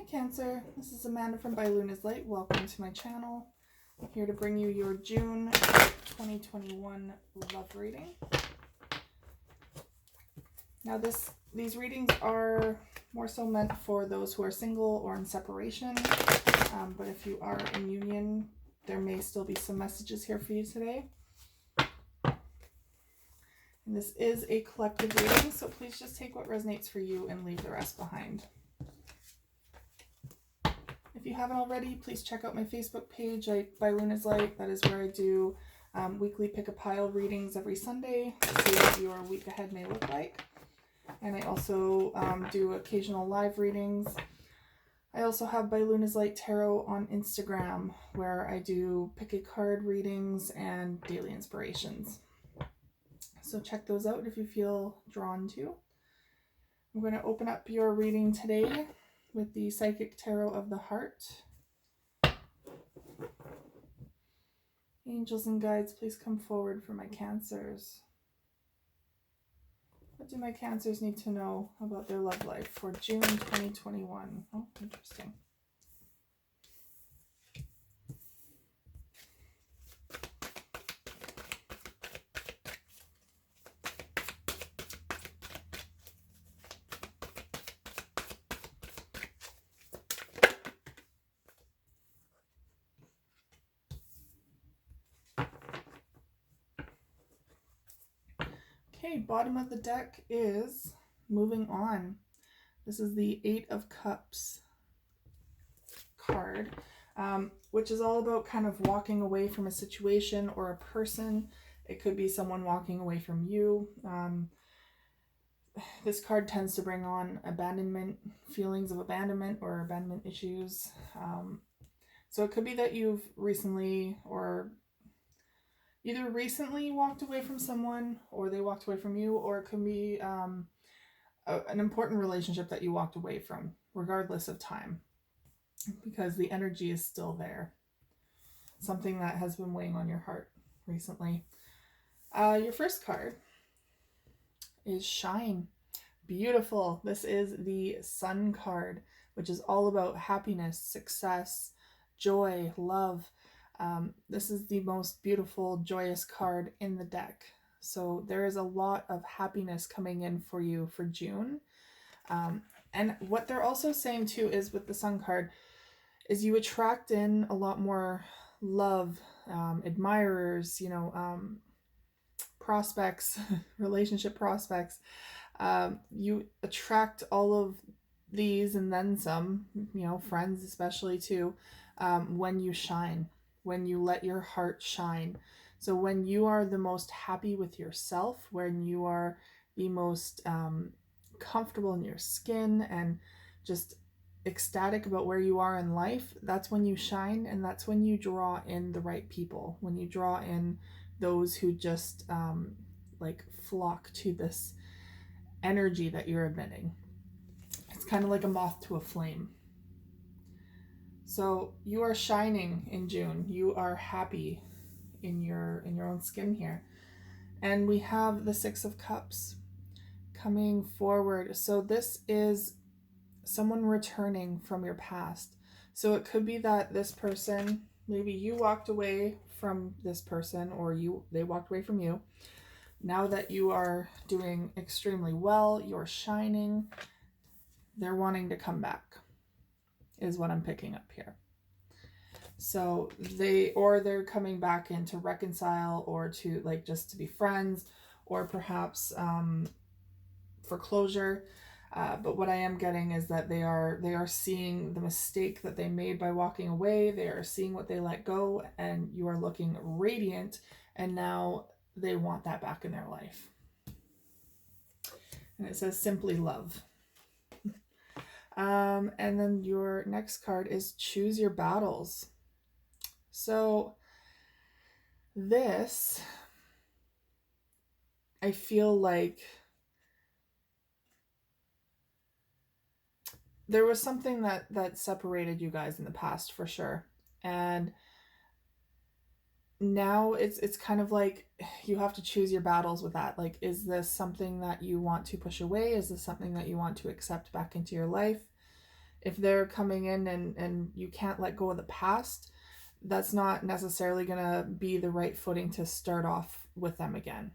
Cancer, this is Amanda from By Luna's Light. Welcome to my channel. I'm here to bring you your June 2021 love reading. Now these readings are more so meant for those who are single or in separation, but if you are in union, there may still be some messages here for you today. And this is a collective reading, so please just take what resonates for you and leave the rest behind. If you haven't already, please check out my Facebook page, By Luna's Light. That is where I do weekly pick-a-pile readings every Sunday to see what your week ahead may look like. And I also do occasional live readings. I also have By Luna's Light Tarot on Instagram, where I do pick-a-card readings and daily inspirations. So check those out if you feel drawn to. I'm going to open up your reading today with the Psychic Tarot of the Heart. Angels and guides, please come forward for my Cancers. What do my Cancers need to know about their love life for June 2021? Oh, interesting. Okay, bottom of the deck is moving on. This is the Eight of Cups card, which is all about kind of walking away from a situation or a person. It could be someone walking away from you. This card tends to bring on abandonment, feelings of abandonment or abandonment issues. So it could be that you've recently or either recently walked away from someone or they walked away from you, or it could be an important relationship that you walked away from, regardless of time, because the energy is still there. Something that has been weighing on your heart recently. Your first card is Shine. Beautiful. This is the Sun card, which is all about happiness, success, joy, love. This is the most beautiful, joyous card in the deck. So there is a lot of happiness coming in for you for June. And what they're also saying too is with the Sun card is you attract in a lot more love, admirers, prospects, relationship prospects. You attract all of these and then some, friends especially too, when you shine. When you let your heart shine. So when you are the most happy with yourself, when you are the most comfortable in your skin and just ecstatic about where you are in life, that's when you shine, and that's when you draw in the right people, when you draw in those who just flock to this energy that you're emitting. It's kind of like a moth to a flame. So you are shining in June. You are happy in your own skin here. And we have the Six of Cups coming forward. So this is someone returning from your past. So it could be that this person, maybe you walked away from this person, or they walked away from you. Now that you are doing extremely well, you're shining, they're wanting to come back, is what I'm picking up here. So they're coming back in to reconcile, or to just to be friends, or perhaps for closure. But what I am getting is that they are seeing the mistake that they made by walking away. They are seeing what they let go, and you are looking radiant, and now they want that back in their life. And it says simply love. And then your next card is Choose Your Battles. So this, I feel like there was something that separated you guys in the past for sure. And now it's kind of like you have to choose your battles with that. Like, is this something that you want to push away? Is this something that you want to accept back into your life? if they're coming in and you can't let go of the past, that's not necessarily going to be the right footing to start off with them again.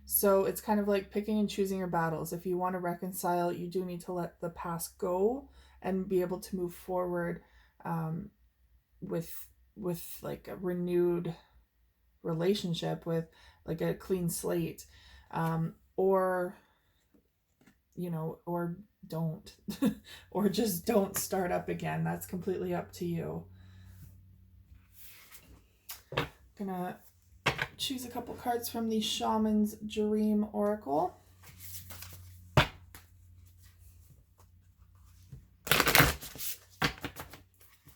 So it's kind of like picking and choosing your battles. If you want to reconcile, you do need to let the past go and be able to move forward um, with like a renewed relationship, with like a clean slate, or or don't or just don't start up again. That's completely up to you. Gonna choose a couple cards from the Shaman's Dream Oracle.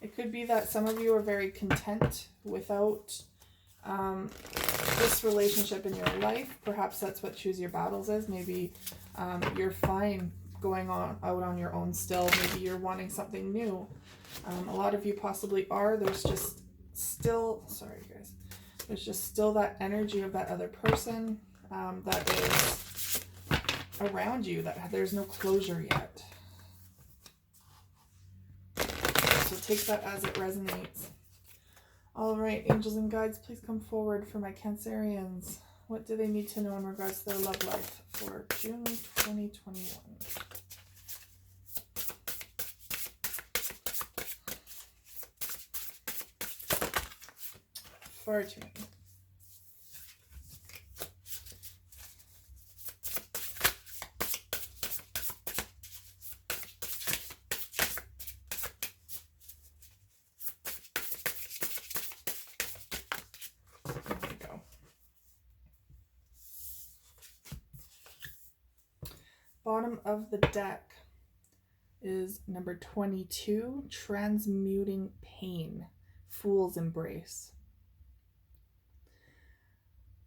It could be that some of you are very content without this relationship in your life. Perhaps that's what Choose Your Battles is. Maybe you're fine going out on your own still. Maybe you're wanting something new. A lot of you possibly are. There's just still, sorry guys, there's just still that energy of that other person that is around you, that there's no closure yet. So take that as it resonates. All right, angels and guides, please come forward for my Cancerians. What do they need to know in regards to their love life for June 2021? Far too many. Bottom of the deck is number 22, Transmuting Pain, Fool's Embrace.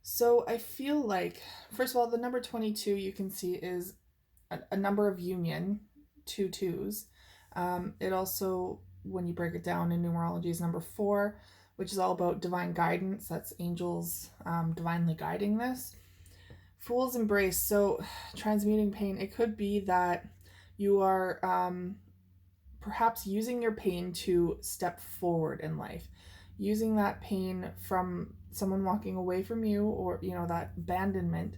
So I feel like, first of all, the number 22 you can see is a number of union, 2 2s. It also, when you break it down in numerology, is number 4, which is all about divine guidance. That's angels divinely guiding this. Fool's Embrace. So transmuting pain, it could be that you are perhaps using your pain to step forward in life, using that pain from someone walking away from you, or that abandonment,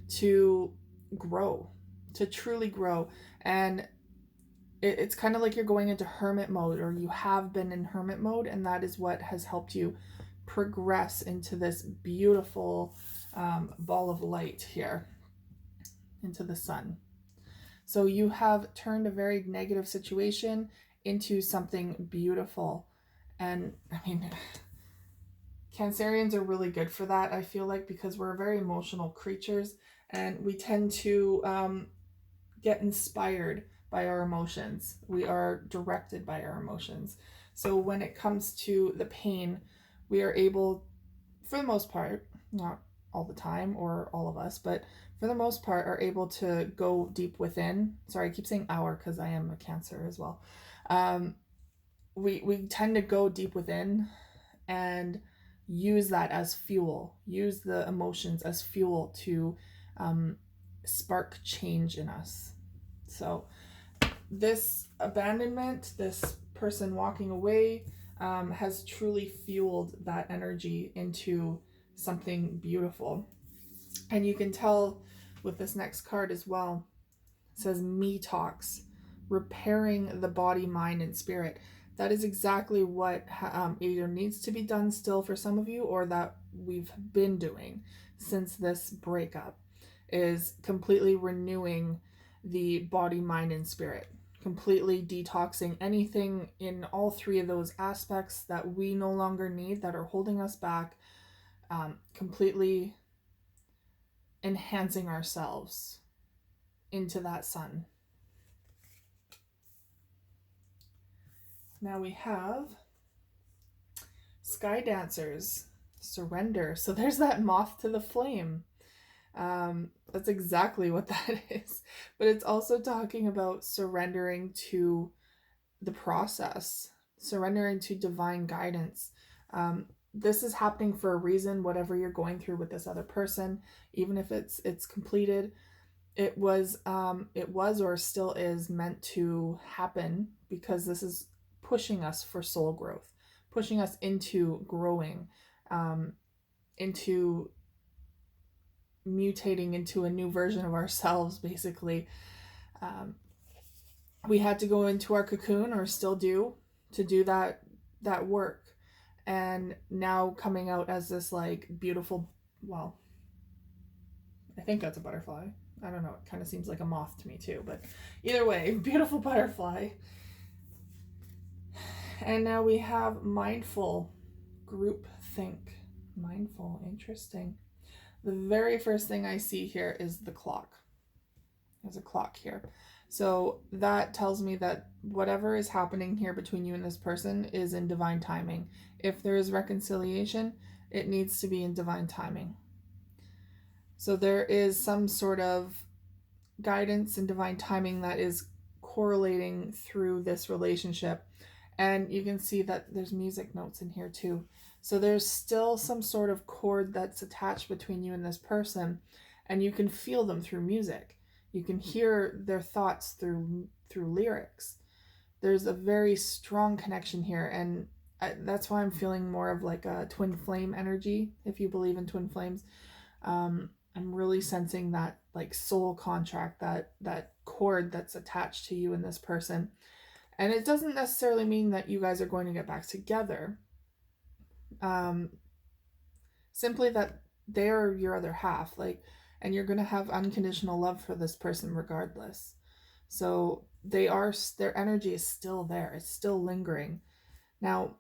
to grow, to truly grow. And it's kind of like you're going into hermit mode, or you have been in hermit mode, and that is what has helped you progress into this beautiful ball of light here, into the sun. So you have turned a very negative situation into something beautiful. And I mean, Cancerians are really good for that, I feel like, because we're very emotional creatures, and we tend to get inspired by our emotions. We are directed by our emotions. So when it comes to the pain, we are able, for the most part, not all the time or all of us, but for the most part, are able to go deep within. Sorry, I keep saying our because I am a Cancer as well. We tend to go deep within and use that as fuel, use the emotions as fuel to spark change in us. So this abandonment, this person walking away, has truly fueled that energy into something beautiful. And you can tell with this next card as well. It says me talks, repairing the body, mind, and spirit. That is exactly what either needs to be done still for some of you, or that we've been doing since this breakup, is completely renewing the body, mind, and spirit. Completely detoxing anything in all 3 of those aspects that we no longer need, that are holding us back. Completely enhancing ourselves into that sun. Now we have Sky Dancers, surrender. So there's that moth to the flame. That's exactly what that is. But it's also talking about surrendering to the process, surrendering to divine guidance. This is happening for a reason, whatever you're going through with this other person, even if it's completed. it was or still is meant to happen, because this is pushing us for soul growth, pushing us into growing, into mutating into a new version of ourselves, basically. Um, we had to go into our cocoon, or still do, to do that work. And now coming out as this like beautiful, well, I think that's a butterfly. I don't know, it kind of seems like a moth to me too, but either way, beautiful butterfly. And now we have mindful, group think. Mindful, interesting. The very first thing I see here is the clock. There's a clock here. So that tells me that whatever is happening here between you and this person is in divine timing. If there is reconciliation, it needs to be in divine timing. So there is some sort of guidance and divine timing that is correlating through this relationship. And you can see that there's music notes in here too. So there's still some sort of cord that's attached between you and this person, and you can feel them through music. You can hear their thoughts through lyrics. There's a very strong connection here, and that's why I'm feeling more of like a twin flame energy, if you believe in twin flames. I'm really sensing that like soul contract, that cord that's attached to you and this person. And it doesn't necessarily mean that you guys are going to get back together. Simply that they're your other half, like, and you're going to have unconditional love for this person regardless. So their energy is still there. It's still lingering. Now,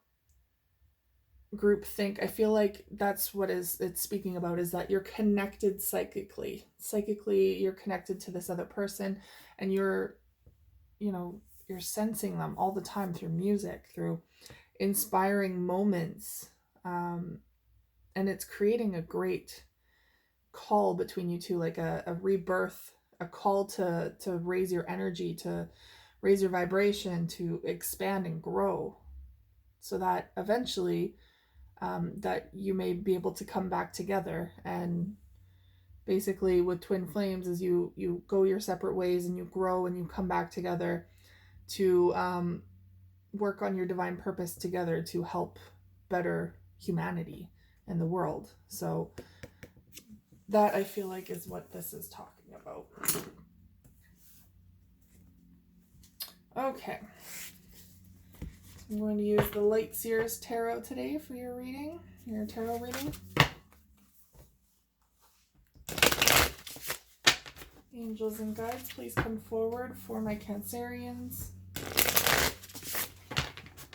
group think, I feel like that's what it's speaking about, is that you're connected psychically. Psychically, you're connected to this other person, and you're sensing them all the time through music, through inspiring moments. And it's creating a great call between you two, like a rebirth, a call to raise your energy, to raise your vibration, to expand and grow, so that eventually that you may be able to come back together. And basically with twin flames is you go your separate ways and you grow and you come back together to work on your divine purpose together, to help better humanity and the world. So that, I feel like, is what this is talking about. Okay. I'm going to use the Light Seers Tarot today for your reading, your tarot reading. Angels and guides, please come forward for my Cancerians.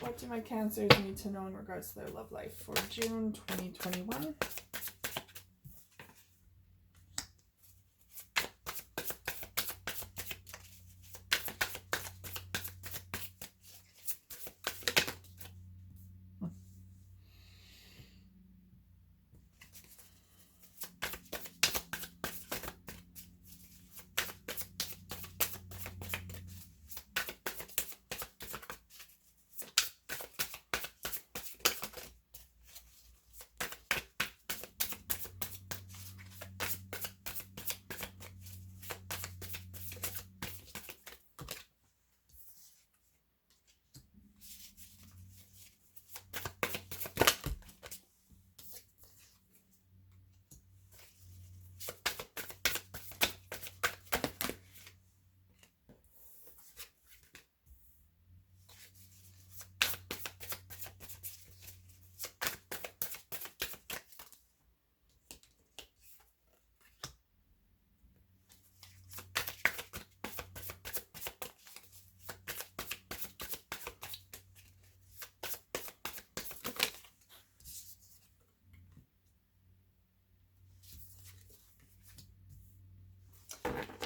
What do my Cancers need to know in regards to their love life for June 2021?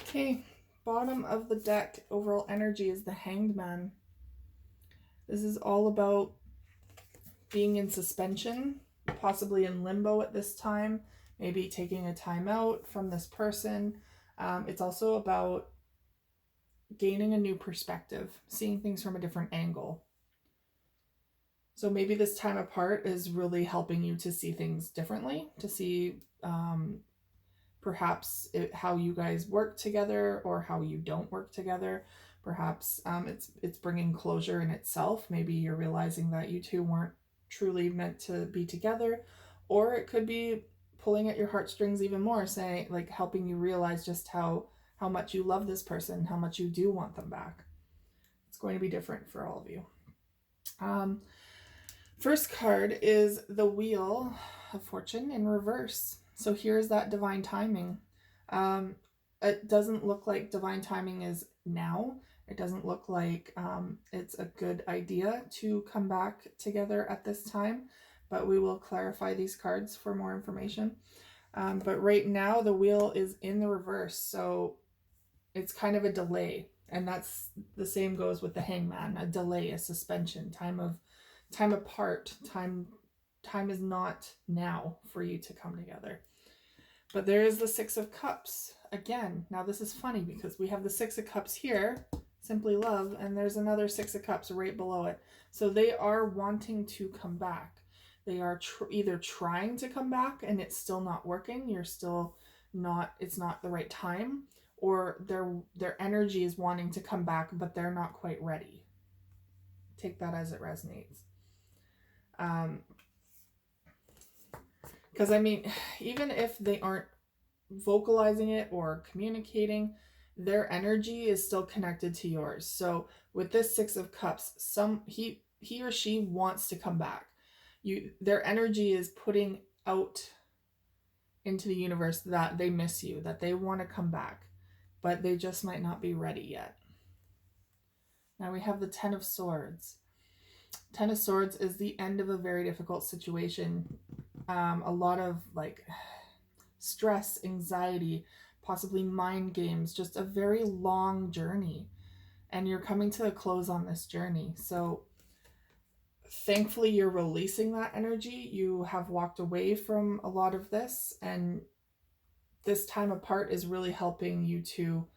Okay, bottom of the deck, overall energy is the Hanged Man. This is all about being in suspension, possibly in limbo at this time, maybe taking a time out from this person. It's also about gaining a new perspective, seeing things from a different angle. So maybe this time apart is really helping you to see things differently, to see perhaps how you guys work together or how you don't work together. Perhaps it's bringing closure in itself. Maybe you're realizing that you two weren't truly meant to be together, or it could be pulling at your heartstrings even more, saying, like, helping you realize just how much you love this person, how much you do want them back. It's going to be different for all of you. First card is the Wheel of Fortune in reverse. So here's that divine timing. It doesn't look like divine timing is now. It doesn't look like it's a good idea to come back together at this time, but we will clarify these cards for more information. But right now the Wheel is in the reverse, so it's kind of a delay. And that's the same goes with the Hangman, a delay, a suspension, time apart, time is not now for you to come together. But there is the Six of Cups again. Now this is funny because we have the Six of Cups here, simply love, and there's another Six of Cups right below it. So they are wanting to come back. They are either trying to come back and it's still not working. You're still not, it's not the right time, or their energy is wanting to come back, but they're not quite ready. Take that as it resonates. Because I mean, even if they aren't vocalizing it or communicating, their energy is still connected to yours. So with this Six of Cups, he or she wants to come back. Their energy is putting out into the universe that they miss you, that they want to come back, but they just might not be ready yet. Now we have the Ten of Swords. Ten of Swords is the end of a very difficult situation. A lot of like stress, anxiety, possibly mind games, just a very long journey. And you're coming to a close on this journey. So thankfully you're releasing that energy. You have walked away from a lot of this, and this time apart is really helping you to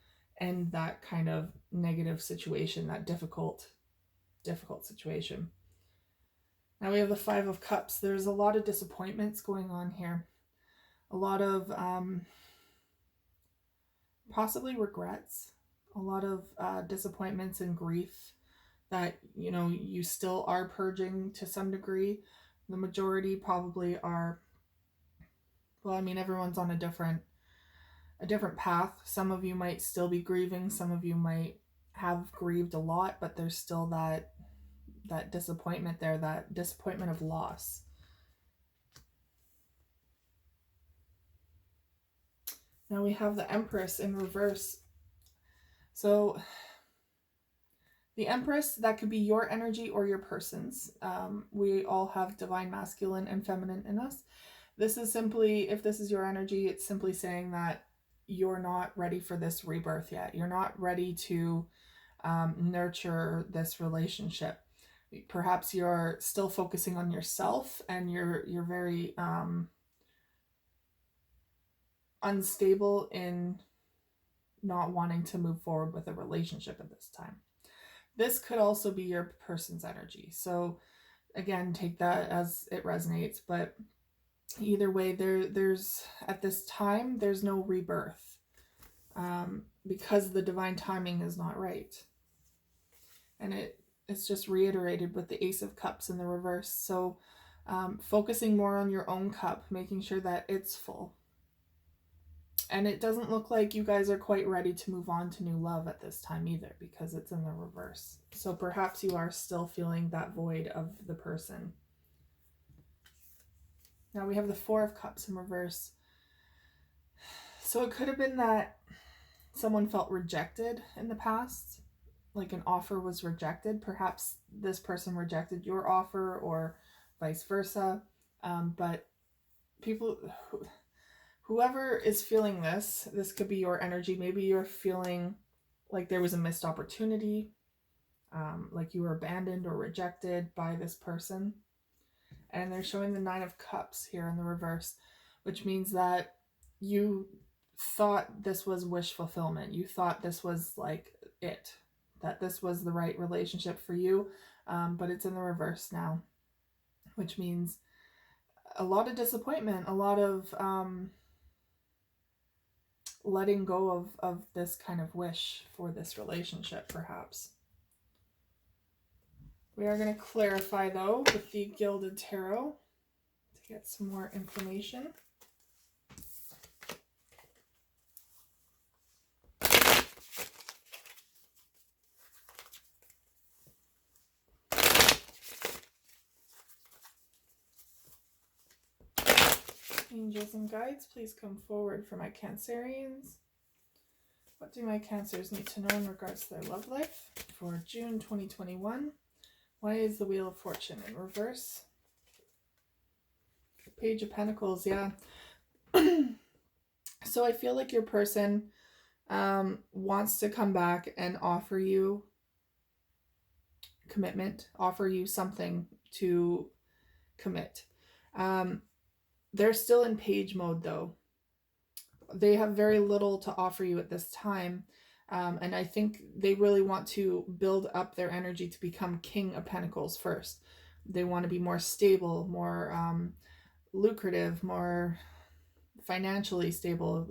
end that kind of negative situation, that difficult situation. Now we have the Five of Cups. There's a lot of disappointments going on here. A lot of possibly regrets. A lot of disappointments and grief that, you know, you still are purging to some degree. The majority probably are, well, I mean, everyone's on a different path. Some of you might still be grieving. Some of you might have grieved a lot, but there's still that disappointment there, that disappointment of loss. Now we have the Empress in reverse. So the Empress, that could be your energy or your person's. We all have divine masculine and feminine in us. This is simply, if this is your energy, it's simply saying that you're not ready for this rebirth yet. You're not ready to nurture this relationship. Perhaps you're still focusing on yourself, and you're very unstable in not wanting to move forward with a relationship at this time. This could also be your person's energy. So again, take that as it resonates, but either way, there's at this time, there's no rebirth because the divine timing is not right. And it's just reiterated with the Ace of Cups in the reverse. So focusing more on your own cup, making sure that it's full. And it doesn't look like you guys are quite ready to move on to new love at this time either, because it's in the reverse. So perhaps you are still feeling that void of the person. Now we have the Four of Cups in reverse. So it could have been that someone felt rejected in the past, like an offer was rejected. Perhaps this person rejected your offer, or vice versa. But whoever is feeling this could be your energy. Maybe you're feeling like there was a missed opportunity, like you were abandoned or rejected by this person. And they're showing the Nine of Cups here in the reverse, which means that you thought this was wish fulfillment. You thought this was like it, that this was the right relationship for you, but it's in the reverse now, which means a lot of disappointment, a lot of letting go of this kind of wish for this relationship, perhaps. We are going to clarify, though, with the Gilded Tarot to get some more information. Angels and guides, please come forward for my Cancerians. What do my Cancers need to know in regards to their love life for June 2021? Why is the Wheel of Fortune in reverse? Page of Pentacles, yeah. So I feel like your person wants to come back and offer you commitment, offer you something to commit. They're still in page mode, though. They have very little to offer you at this time. And I think they really want to build up their energy to become King of Pentacles first. They want to be more stable, more lucrative, more financially stable.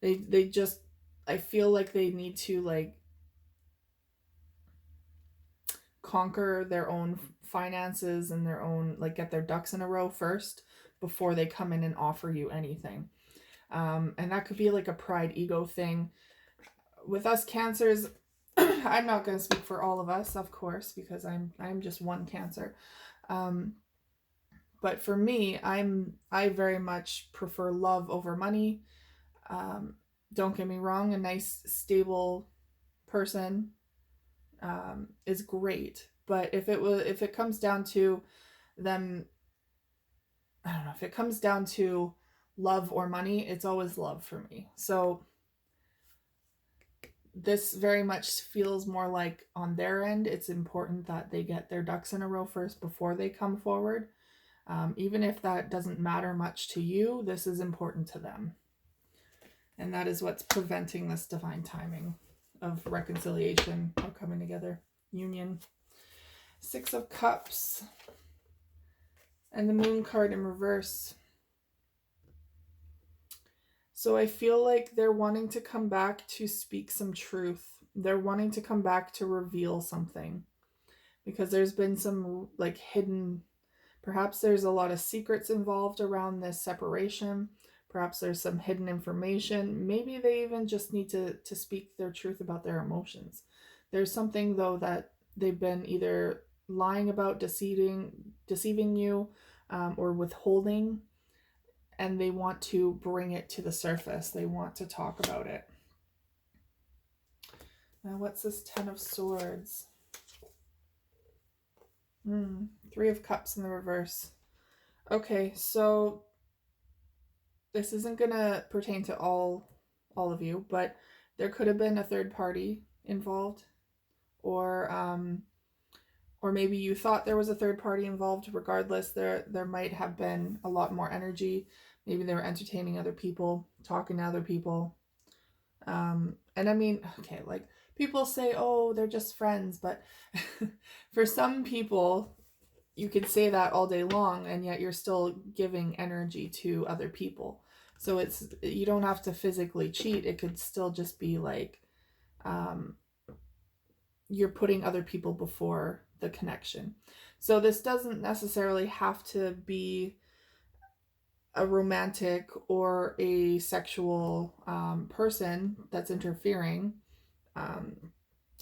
They just, I feel like they need to like conquer their own finances and their own, like, get their ducks in a row first before they come in and offer you anything. And that could be like a pride ego thing. With us Cancers, I'm not going to speak for all of us, of course, because I'm just one Cancer. But for me, I very much prefer love over money. Don't get me wrong, a nice stable person is great, but if it comes down to them, I don't know, if it comes down to love or money, it's always love for me. So this very much feels more like on their end, it's important that they get their ducks in a row first before they come forward. Even if that doesn't matter much to you, this is important to them. And that is what's preventing this divine timing of reconciliation or coming together, union. 6 of Cups and the Moon card in reverse. So I feel like they're wanting to come back to speak some truth. They're wanting to come back to reveal something, because there's been some like hidden, perhaps there's a lot of secrets involved around this separation. Perhaps there's some hidden information. Maybe they even just need to speak their truth about their emotions. There's something, though, that they've been either lying about, deceiving you, or withholding, and they want to bring it to the surface. They want to talk about it. Now, what's this 10 of Swords? 3 of Cups in the reverse. Okay, so this isn't going to pertain to all of you, but there could have been a third party involved, or maybe you thought there was a third party involved. Regardless, there might have been a lot more energy. Maybe they were entertaining other people, talking to other people. And I mean, okay, like people say, oh, they're just friends, but for some people, you could say that all day long, and yet you're still giving energy to other people. So you don't have to physically cheat. It could still just be like, you're putting other people before the connection. So this doesn't necessarily have to be a romantic or a sexual person that's interfering.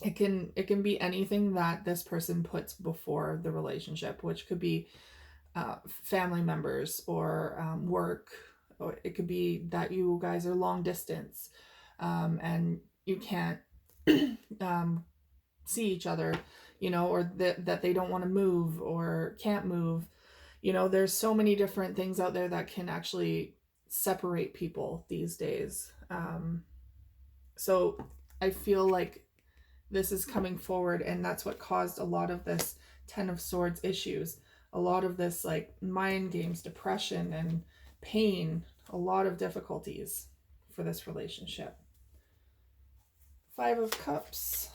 It can be anything that this person puts before the relationship, which could be family members or work, or it could be that you guys are long distance and you can't see each other, or that they don't want to move or can't move. There's so many different things out there that can actually separate people these days. So I feel like this is coming forward, and that's what caused a lot of this 10 of Swords issues. A lot of this like mind games, depression, and pain, a lot of difficulties for this relationship. 5 of Cups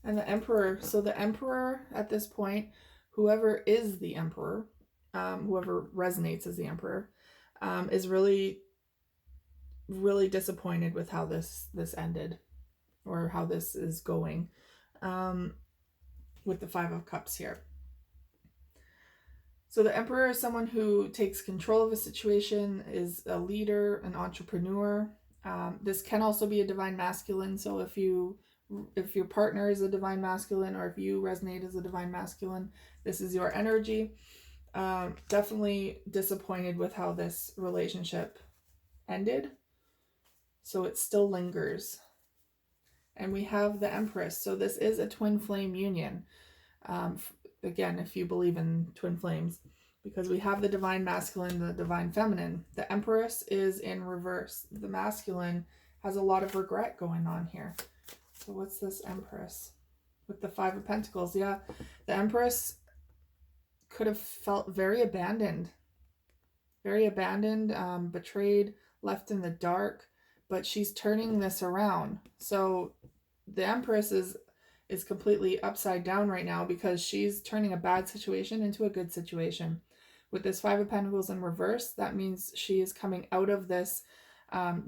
and the Emperor. So the Emperor at this point, whoever is the Emperor, whoever resonates as the Emperor, is really really disappointed with how this ended, or how this is going, with the Five of Cups here. So the Emperor is someone who takes control of a situation, is a leader, an entrepreneur. This can also be a divine masculine. So if your partner is a divine masculine, or if you resonate as a divine masculine, this is your energy. Definitely disappointed with how this relationship ended. So it still lingers. And we have the Empress. So this is a twin flame union. Again, if you believe in twin flames, because we have the divine masculine, the divine feminine. The Empress is in reverse. The masculine has a lot of regret going on here. So what's this Empress? With the Five of Pentacles, yeah. The Empress could have felt very abandoned. Very abandoned, betrayed, left in the dark. But she's turning this around. So the Empress is completely upside down right now, because she's turning a bad situation into a good situation. With this Five of Pentacles in reverse, that means she is coming out of this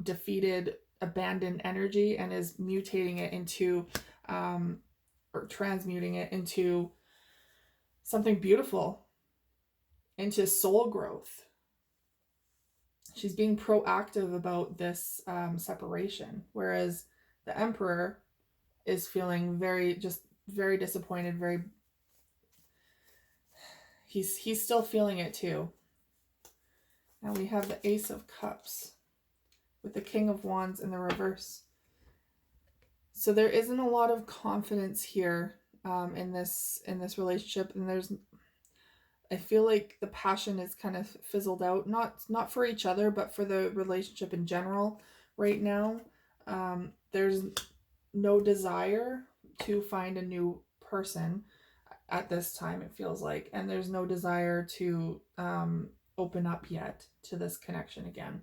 defeated, abandoned energy, and is mutating it into, or transmuting it into something beautiful, into soul growth. She's being proactive about this separation, whereas the Emperor is feeling very disappointed. He's still feeling it too. Now we have the Ace of Cups with the King of Wands in the reverse. So there isn't a lot of confidence here in this relationship, and I feel like the passion is kind of fizzled out, not for each other, but for the relationship in general right now. There's no desire to find a new person at this time, it feels like, and there's no desire to open up yet to this connection again.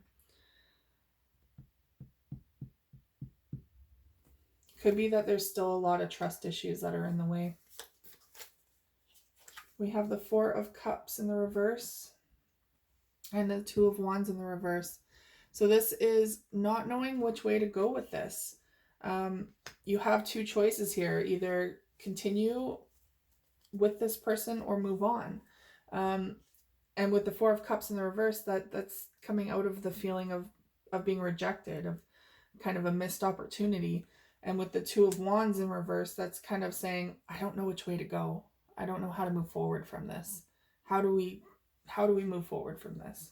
Could be that there's still a lot of trust issues that are in the way. We have the Four of Cups in the reverse and the Two of Wands in the reverse. So this is not knowing which way to go with this. You have two choices here: either continue with this person or move on. And with the Four of Cups in the reverse, that's coming out of the feeling of being rejected, of kind of a missed opportunity. And with the Two of Wands in reverse, that's kind of saying, I don't know which way to go. I don't know how to move forward from this. How do we move forward from this?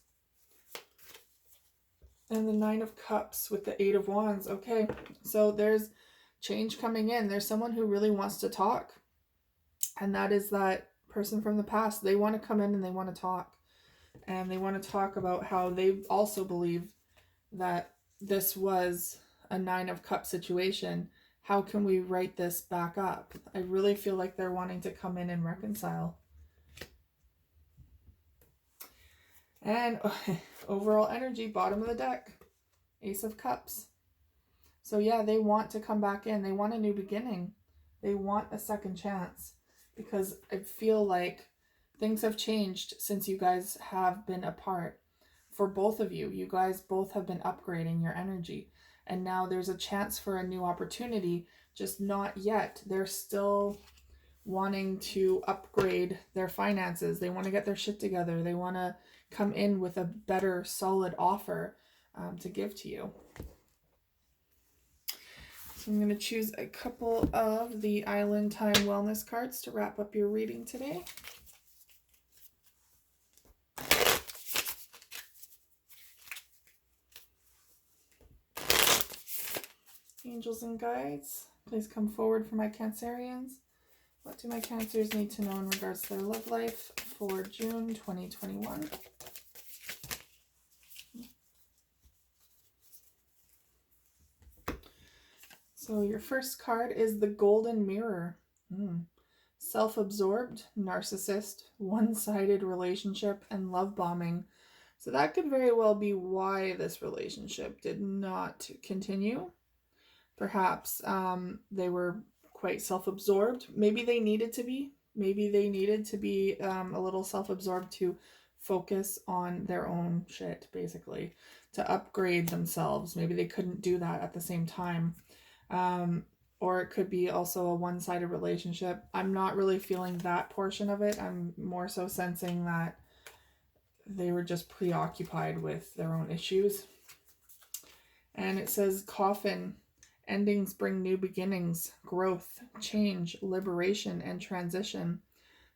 And the Nine of Cups with the Eight of Wands. Okay, so there's change coming in. There's someone who really wants to talk. And that is that person from the past. They want to come in and they want to talk. And they want to talk about how they also believe that this was a Nine of Cups situation. How can we write this back up? I really feel like they're wanting to come in and reconcile. And overall energy, bottom of the deck, Ace of Cups. So yeah, they want to come back in. They want a new beginning. They want a second chance, because I feel like things have changed since you guys have been apart. For both of you, you guys both have been upgrading your energy. And now there's a chance for a new opportunity, just not yet. They're still wanting to upgrade their finances. They want to get their shit together. They want to come in with a better, solid offer to give to you. So I'm going to choose a couple of the Island Time Wellness cards to wrap up your reading today. Angels and guides, please come forward for my Cancerians. What do my Cancers need to know in regards to their love life for June 2021? So your first card is the Golden Mirror. Self-absorbed, narcissist, one-sided relationship, and love bombing. So that could very well be why this relationship did not continue. Perhaps they were quite self-absorbed. Maybe they needed to be. Maybe they needed to be a little self-absorbed to focus on their own shit, basically. to upgrade themselves. Maybe they couldn't do that at the same time. Or it could be also a one-sided relationship. I'm not really feeling that portion of it. I'm more so sensing that they were just preoccupied with their own issues. And it says coffin. Endings bring new beginnings, growth, change, liberation, and transition.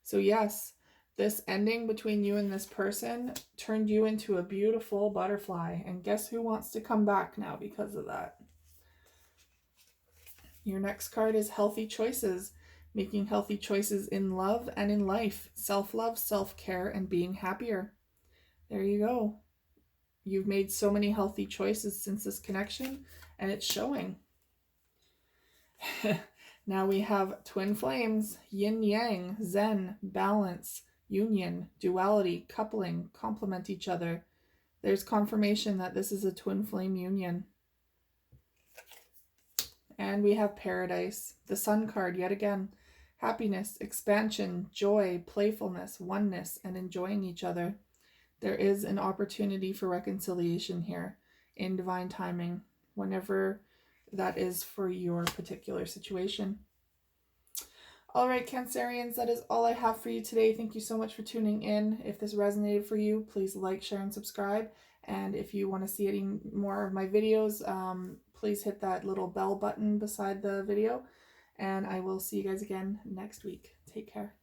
So yes, this ending between you and this person turned you into a beautiful butterfly. And guess who wants to come back now because of that? Your next card is healthy choices. Making healthy choices in love and in life. Self-love, self-care, and being happier. There you go. You've made so many healthy choices since this connection, and it's showing. Now we have twin flames, yin yang, zen, balance, union, duality, coupling, complement each other. There's confirmation that this is a twin flame union. And we have paradise, the sun card yet again. Happiness, expansion, joy, playfulness, oneness, and enjoying each other. There is an opportunity for reconciliation here in divine timing, whenever that is for your particular situation. All right, Cancerians, that is all I have for you today. Thank you so much for tuning in. If this resonated for you, please like, share, and subscribe. And if you want to see any more of my videos, please hit that little bell button beside the video. And I will see you guys again next week. Take care.